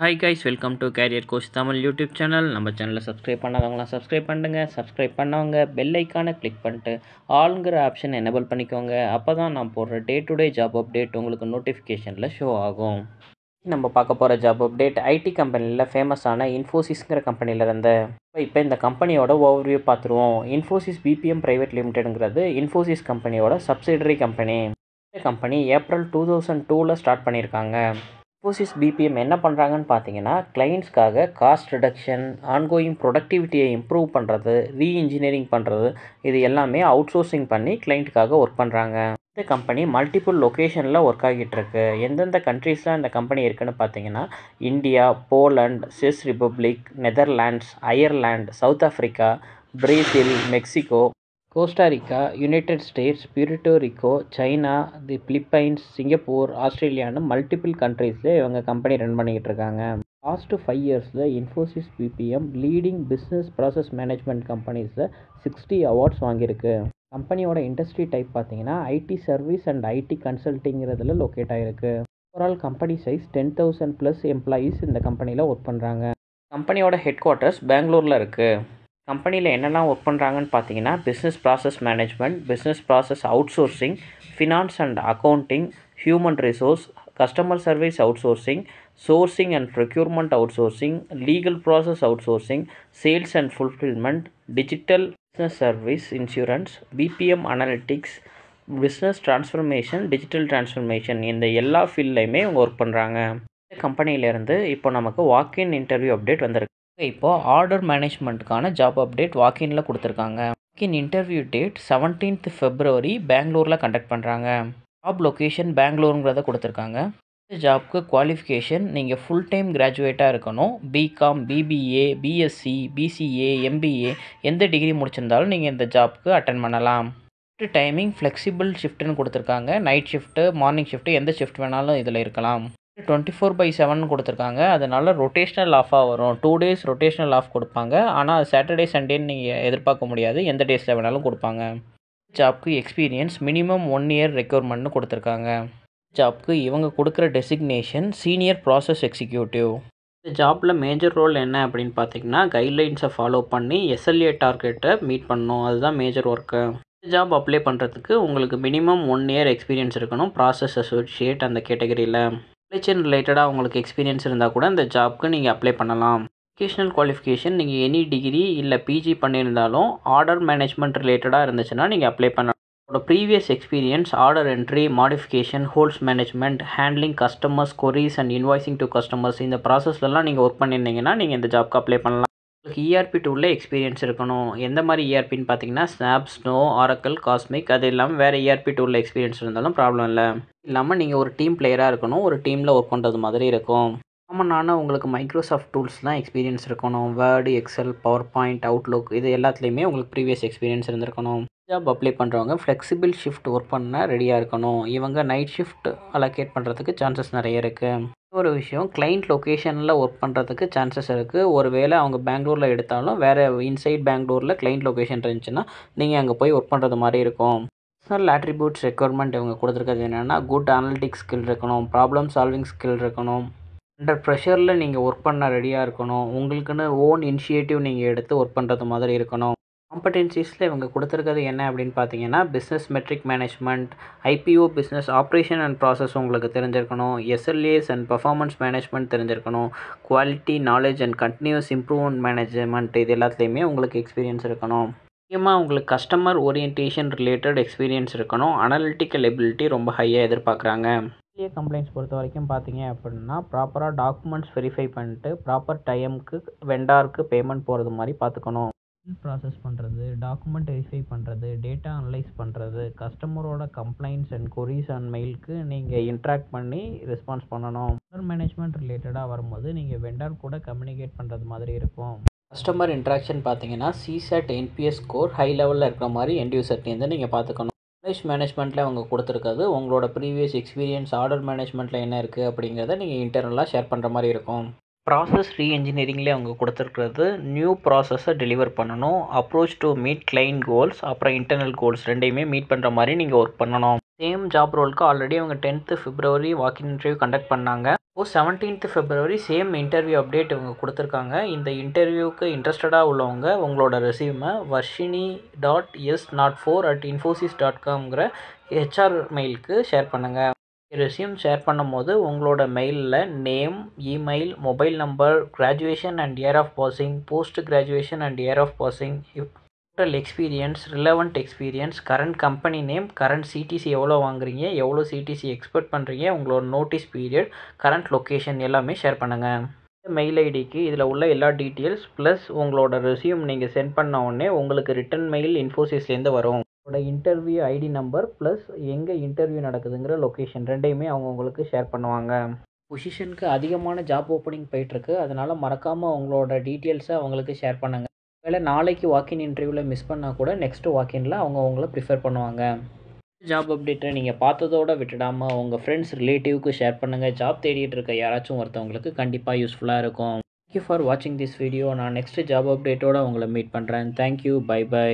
Hi guys, welcome to carrier coach Tamil YouTube channel. நம்ம சேனலை subscribe பண்ணாதவங்களாம் subscribe பண்ணுங்க. Subscribe பண்ணவங்க பெல் ஐக்கானை கிளிக் பண்ணிட்டு ஆளுங்கிற ஆப்ஷன் எனேபிள் பண்ணிக்கோங்க. அப்போ தான் நான் போடுற day to day job update உங்களுக்கு நோட்டிஃபிகேஷனில் ஷோ ஆகும். நம்ம பார்க்க போகிற ஜாப் அப்டேட் ஐடி கம்பெனியில் ஃபேமஸான இன்ஃபோசிஸ்ங்கிற கம்பெனியில் இருந்து இப்போ இந்த கம்பெனியோட ஓவர்வியூ பார்த்துருவோம். இன்ஃபோசிஸ் பிபிஎம் பிரைவேட் லிமிடெடுங்கிறது இன்ஃபோசிஸ் கம்பெனியோட சப்சிடரி கம்பெனி. இந்த கம்பெனி ஏப்ரல் 2002 ஸ்டார்ட் பண்ணியிருக்காங்க. இன்ஃபோசிஸ் பிபிஎம் என்ன பண்ணுறாங்கன்னு பார்த்தீங்கன்னா, கிளைண்ட்ஸ்க்காக காஸ்ட் ரிடக்ஷன், ஆன்கோயிங் ப்ரொடக்டிவிட்டியை இம்ப்ரூவ் பண்ணுறது, ரீஇன்ஜினியரிங் பண்ணுறது, இது எல்லாமே அவுட் சோர்சிங் பண்ணி கிளைண்ட்டுக்காக ஒர்க் பண்ணுறாங்க. இந்த கம்பெனி மல்டிபிள் லொக்கேஷனில் ஒர்க் ஆகிட்டு இருக்கு. எந்தெந்த கண்ட்ரீஸில் இந்த கம்பெனி இருக்குன்னு பார்த்தீங்கன்னா, India, Poland, Czech Republic, Netherlands, Ireland, South Africa, Brazil, Mexico, Costa Rica, United States, Puerto Rico, China, the Philippines, Singapore, ஆஸ்திரேலியான்னு மல்டிபிள் கண்ட்ரீஸில் இவங்க கம்பெனி ரன் பண்ணிக்கிட்டு இருக்காங்க. லாஸ்ட் 5 இயர்ஸில் Infosys BPM leading business process management கம்பெனிஸில் 60 அவார்ட்ஸ் வாங்கியிருக்கு. கம்பெனியோட இண்டஸ்ட்ரி டைப் பார்த்தீங்கன்னா ஐடி சர்வீஸ் அண்ட் ஐடி கன்சல்ட்டிங்கிறதுல லொக்கேட் ஆகிருக்கு. ஓவரால் கம்பெனி சைஸ் 10,000+ எம்ப்ளாயீஸ் இந்த கம்பெனியில் ஒர்க் பண்ணுறாங்க. கம்பெனியோட ஹெட் குவார்ட்டர்ஸ் பெங்களூரில் இருக்குது. கம்பெனியில் என்னெல்லாம் ஒர்க் பண்ணுறாங்கன்னு பார்த்தீங்கன்னா, business process management, business process outsourcing, finance and accounting, human resource, customer service outsourcing, sourcing and procurement outsourcing, legal process outsourcing, sales and fulfilment, digital business service, insurance, BPM analytics, business transformation, digital transformation, இந்த எல்லா ஃபீல்ட்லையுமே இவங்க work பண்ணுறாங்க. இந்த கம்பெனியிலேருந்து இப்போ நமக்கு வாக்கின் interview update வந்திருக்கு. இப்போது order மேனேஜ்மெண்ட்டுக்கான ஜாப் அப்டேட் வாக்கின்ல கொடுத்துருக்காங்க. Walk in interview date 17th February பெங்களூரில் கண்டக்ட் பண்ணுறாங்க. ஜாப் லொக்கேஷன் பெங்களூருங்கிறத கொடுத்துருக்காங்க. இந்த ஜாப்க்கு குவாலிஃபிகேஷன் நீங்கள் ஃபுல் டைம் கிராஜுவேட்டாக இருக்கணும். BCom, BBA, BSc, BCA, MBA எந்த டிகிரி முடிச்சிருந்தாலும் நீங்கள் இந்த ஜாப்க்கு அட்டன் பண்ணலாம். டைமிங் ஃப்ளெக்சிபிள் ஷிஃப்ட்டுன்னு கொடுத்துருக்காங்க. நைட் ஷிஃப்ட்டு, மார்னிங் ஷிஃப்ட்டு, எந்த ஷிஃப்ட் வேணாலும் இதில் இருக்கலாம். 24/7 கொடுத்துருக்காங்க. அதனால் ரொட்டேஷ்னல் ஆஃபாக வரும். 2 days ரொட்டேஷ்னல் ஆஃப் கொடுப்பாங்க. ஆனால் சாட்டர்டே சண்டேன்னு நீங்கள் எதிர்பார்க்க முடியாது. எந்த டேஸில் வேணாலும் கொடுப்பாங்க. ஜாப்க்கு எக்ஸ்பீரியன்ஸ் மினிமம் 1 year ரெக்யர்மெண்ட்னு கொடுத்துருக்காங்க. ஜாப்க்கு இவங்க கொடுக்குற டெசிக்னேஷன் சீனியர் ப்ராசஸ் எக்ஸிக்யூட்டிவ். இந்த ஜாப்பில் மேஜர் ரோல் என்ன அப்படின்னு பார்த்தீங்கன்னா, கைட்லைன்ஸை ஃபாலோ பண்ணி எஸ்எல்ஏ டார்கெட்டை மீட் பண்ணணும். அதுதான் மேஜர் ஒர்க்கு. இந்த ஜாப் அப்ளை பண்ணுறதுக்கு உங்களுக்கு மினிமம் 1 year எக்ஸ்பீரியன்ஸ் இருக்கணும். ப்ராசஸ் அசோசியேட் அந்த கேட்டகரியில். ரிலேஷன் ரிலேட்டடாக உங்களுக்கு எக்ஸ்பீரியன்ஸ் இருந்தால் கூட இந்த ஜாப்க்கு நீங்கள் அப்ளை பண்ணலாம். எஜுகேஷனல் குவாலிஃபிகேஷன் நீங்கள் எனி டிகிரி இல்லை பிஜி பண்ணியிருந்தாலும் ஆர்டர் மேனேஜ்மெண்ட் ரிலேட்டடாக இருந்துச்சுன்னா நீங்கள் அப்ளை பண்ணலாம். உங்களோட previous experience order entry, modification, holes management, handling customers queries and invoicing to customers, இந்த ப்ராசஸ்லாம் நீங்கள் ஒர்க் பண்ணியிருந்தீங்கன்னா நீங்கள் இந்த ஜாப்க்கு அப்ளை பண்ணலாம். உங்களுக்கு இஆர்பி டூலில் எக்ஸ்பீரியன்ஸ் இருக்கணும். எந்த மாதிரி இஆர்பின்னு பார்த்தீங்கன்னா, ஸ்னாப், ஸ்னோ, ஆரக்கிள், காஸ்மிக், அது இல்லாமல் வேறு இஆர்பி டூலில் எக்ஸ்பீரியன்ஸ் இருந்தாலும் ப்ராப்ளம் இல்லை. இல்லாமல் நீங்கள் ஒரு டீம் பிளேயராக இருக்கணும். ஒரு டீமில் ஒர்க் பண்ணுறது மாதிரி இருக்கும். காமனான உங்களுக்கு மைக்ரோசாஃப்ட் டூல்ஸ் தான் எக்ஸ்பீரியன்ஸ் இருக்கணும். Word, Excel, PowerPoint, Outlook, இது எல்லாத்துலேயுமே உங்களுக்கு ப்ரீவியஸ் எக்ஸ்பீரியன்ஸ் இருந்திருக்கணும். ஜாப் அப்ளை பண்ணுறவங்க ஃப்ளெக்சிபிள் ஷிஃப்ட் ஒர்க் பண்ண ரெடியாக இருக்கணும். இவங்க நைட் ஷிஃப்ட் அலோகேட் பண்ணுறதுக்கு சான்சஸ் நிறைய இருக்குது. ஒரு விஷயம், கிளைண்ட் லொக்கேஷனில் ஒர்க் பண்ணுறதுக்கு சான்சஸ் இருக்குது. ஒரு வேளை அவங்க பெங்களூரில் எடுத்தாலும் வேறு இன்சைட் பெங்களூரில் கிளைண்ட் லொக்கேஷன் இருந்துச்சுன்னா நீங்கள் அங்கே போய் ஒர்க் பண்ணுறது மாதிரி இருக்கும். பர்சனல் ஆட்ரிபியூட்ஸ் ரெக்யர்மெண்ட் இவங்க கொடுத்துருக்கிறது என்னென்னா, குட் அனலிட்டிக்ஸ் ஸ்கில் இருக்கணும், ப்ராப்ளம் சால்விங் ஸ்கில் இருக்கணும், அண்டர் ப்ரெஷரில் நீங்கள் ஒர்க் பண்ண ரெடியாக இருக்கணும், உங்களுக்குன்னு ஓன் இனிஷியேட்டிவ் நீங்கள் எடுத்து ஒர்க் பண்ணுறது மாதிரி இருக்கணும். காம்படென்சிஸில் இவங்க கொடுத்துருக்கிறது என்ன அப்படின்னு பார்த்தீங்கன்னா, business metric management, IPO business operation and process உங்களுக்கு தெரிஞ்சிருக்கணும், எஸ்எல்ஏஸ் அண்ட் பர்ஃபார்மன்ஸ் மேனேஜ்மெண்ட் தெரிஞ்சிருக்கணும், quality knowledge and continuous improvement management, இது எல்லாத்துலேயுமே உங்களுக்கு எக்ஸ்பீரியன்ஸ் இருக்கணும். முக்கியமாக உங்களுக்கு கஸ்டமர் ஓரியன்டேஷன் ரிலேட்டட் எக்ஸ்பீரியன்ஸ் இருக்கணும். அனலிட்டிக்கல் எபிலிட்டி ரொம்ப ஹையாக எதிர்பார்க்குறாங்க. எஸ்எல்ஏ கம்ப்ளைண்ட்ஸ் பொறுத்த வரைக்கும் பார்த்தீங்க அப்படின்னா, ப்ராப்பராக டாக்குமெண்ட்ஸ் வெரிஃபை பண்ணிட்டு ப்ராப்பர் டைமுக்கு வெண்டாருக்கு பேமெண்ட் போகிறது மாதிரி பார்த்துக்கணும். ப்ராசஸ் பண்ணுறது, டாக்குமெண்ட் வெரிஃபை பண்ணுறது, டேட்டா அனலைஸ் பண்ணுறது, கஸ்டமரோட கம்ப்ளைண்ட்ஸ் அண்ட் கொரீஸ் அண்ட் மெயிலுக்கு நீங்கள் இன்ட்ராக்ட் பண்ணி ரெஸ்பான்ஸ் பண்ணணும். ஆர்டர் மேனேஜ்மெண்ட் ரிலேட்டடாக வரும்போது நீங்கள் வெண்டார் கூட கம்யூனிகேட் பண்ணுறது மாதிரி இருக்கும். கஸ்டமர் இன்ட்ராக்ஷன் பார்த்தீங்கன்னா, சிசாட் என்பிஎஸ் ஸ்கோர் ஹை லெவலில் இருக்கிற மாதிரி எண்ட் யூசர்லேருந்து நீங்கள் பார்த்துக்கணும். நாலேஜ் மேனேஜ்மெண்ட்டில் அவங்க கொடுத்துருக்கிறது உங்களோட ப்ரீவியஸ் எக்ஸ்பீரியன்ஸ் ஆர்டர் மேனேஜ்மெண்ட்டில் என்ன இருக்குது அப்படிங்கிறத நீங்கள் இன்டர்னலாக ஷேர் பண்ணுற மாதிரி இருக்கும். ப்ராசஸ் ரீஎன்ஜினியரிங்லேயே அவங்க கொடுத்துருக்கிறது நியூ ப்ராசஸை டெலிவர் பண்ணணும். Approach to meet client goals, அப்புறம் இன்டர்னல் கோல்ஸ் ரெண்டையுமே மீட் பண்ணுற மாதிரி நீங்கள் ஒர்க் பண்ணணும். சேம் ஜாப் ரோலுக்கு ஆல்ரெடி அவங்க 10th February வாக்கின் இன்டர்வியூ கண்டக்ட் பண்ணாங்க. 17th February same interview update இவங்க கொடுத்துருக்காங்க. இந்த இன்டர்வியூக்கு இன்ட்ரெஸ்டடாக உள்ளவங்க உங்களோட ரெஸ்யூமை varshini.s04@infosys.com ஹெச்ஆர் மெயிலுக்கு ஷேர் பண்ணுங்கள். ரெஸ்யூம் ஷேர் பண்ணும்போது உங்களோட மெயிலில் name, email, mobile number, graduation and year of passing, post graduation and year of passing, total experience, relevant experience, current company name, current CTC எவ்வளோ வாங்குறீங்க, எவ்வளோ சிடிசி எக்ஸ்பெக்ட் பண்ணுறீங்க, உங்களோட நோட்டீஸ் பீரியட், கரண்ட் லொக்கேஷன் எல்லாமே ஷேர் பண்ணுங்கள். மெயில் ஐடிக்கு இதில் உள்ள எல்லா டீட்டெயில்ஸ் ப்ளஸ் உங்களோட ரெஸ்யூம் நீங்கள் சென்ட் பண்ண உடனே உங்களுக்கு ரிட்டன் மெயில் இன்ஃபோசிஸ்லேருந்து வரும். உங்களோட இன்டர்வியூ ஐடி நம்பர் ப்ளஸ் எங்கே இன்டர்வியூ நடக்குதுங்கிற லொக்கேஷன் ரெண்டையுமே அவங்க உங்களுக்கு ஷேர் பண்ணுவாங்க. பொசிஷனுக்கு அதிகமான ஜாப் ஓப்பனிங் போயிட்டுருக்கு. அதனால் மறக்காமல் உங்களோட டீட்டெயில்ஸை அவங்களுக்கு ஷேர் பண்ணுங்கள். வேலை நாளைக்கு வாக்கின் இன்டர்வியூவில் மிஸ் பண்ணால் கூட நெக்ஸ்ட்டு வாக்கினில் அவங்க உங்களை ப்ரிஃபர் பண்ணுவாங்க. ஜாப் அப்டேட்டை நீங்கள் பார்த்ததோடு விட்டுடாமல் உங்கள் ஃப்ரெண்ட்ஸ் ரிலேட்டிவ்க்கு ஷேர் பண்ணுங்கள். ஜாப் தேடிட்டு இருக்க யாராச்சும் ஒருத்தவங்களுக்கு கண்டிப்பாக யூஸ்ஃபுல்லாக இருக்கும். தேங்க்யூ ஃபார் வாட்சிங் திஸ் வீடியோ. நான் நெக்ஸ்ட்டு ஜாப் அப்டேட்டோடு உங்களை மீட் பண்ணுறேன். தேங்க்யூ. Bye by.